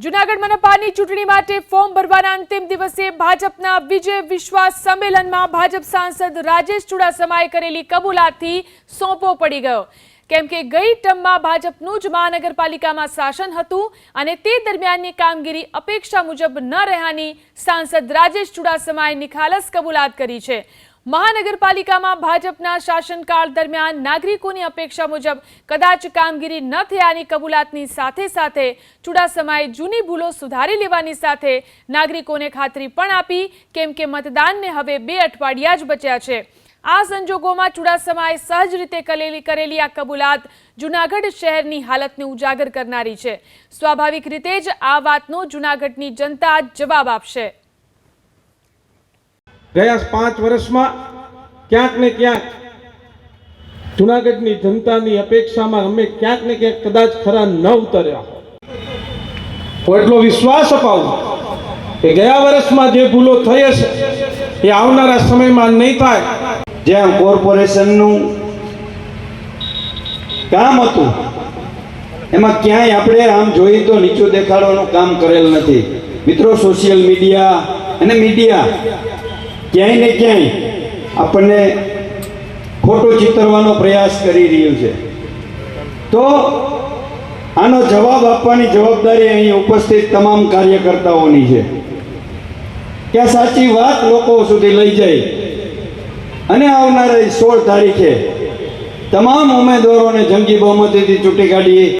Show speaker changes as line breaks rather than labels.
જૂનાગઢ મનપાની ચૂંટણી માટે ફોર્મ ભરવાના અંતિમ દિવસે ભાજપના વિજય વિશ્વાસ સંમેલનમાં ભાજપ સાંસદ રાજેશ ચુડાસમાએ કરેલી કબૂલાતથી સોંપો પડી ગયો, કેમ કે ગઈ ટર્મમાં ભાજપનું જ મહાનગરપાલિકામાં શાસન હતું અને તે દરમિયાનની કામગીરી અપેક્ષા મુજબ ન રહ્યાની સાંસદ રાજેશ ચુડાસમાએ નિખાલસ કબૂલાત કરી છે। મહાનગરપાલિકામાં ભાજપના શાસનકાળ દરમિયાન નાગરિકોની અપેક્ષા મુજબ કદાચ કામગીરી ન થયાની કબૂલાતની સાથે સાથે ચુડાસમાએ જૂની ભૂલો સુધારી લેવાની સાથે નાગરિકોને ખાતરી પણ આપી, કેમ કે મતદાનને હવે 2 અઠવાડિયા જ બચ્યા છે। આ સંજોગોમાં ચુડાસમાએ સહજ રીતે કરેલી આ કબૂલાત જૂનાગઢ શહેરની હાલતને ઉજાગર કરનારી છે। સ્વાભાવિક રીતે જ આ વાતનો જૂનાગઢની જનતા જવાબ આપશે।
ગયા 5 વર્ષમાં ક્યાંક ને ક્યાંક જૂનાગઢની જનતાની અપેક્ષામાં અમે ક્યાંક ને ક્યાંક કદાચ ખરા ન ઉતર્યા હોય એટલો વિશ્વાસ અપાવું કે ગયા વર્ષમાં જે ભૂલો થઈ હશે એ આવનારા સમયમાં નહીં થાય।
જ્યાં કોર્પોરેશનનું કામ હતું એમાં ક્યાંય આપણે આમ જોઈએ તો નીચું દેખાડવાનું કામ કરેલ નથી। મિત્રો, સોશિયલ મીડિયા અને મીડિયા ક્યાંય ને ક્યાંય આપણને ખોટું ચિતરવાનો પ્રયાસ કરી રહ્યું છે, તો આનો જવાબ આપવાની જવાબદારી અહીં ઉપસ્થિત તમામ કાર્યકર્તાઓની છે કે આ સાચી વાત લોકો સુધી લઈ જાય અને આવનારી 16 તારીખે તમામ ઉમેદવારોને જંગી બહુમતીથી ચૂંટી કાઢીએ।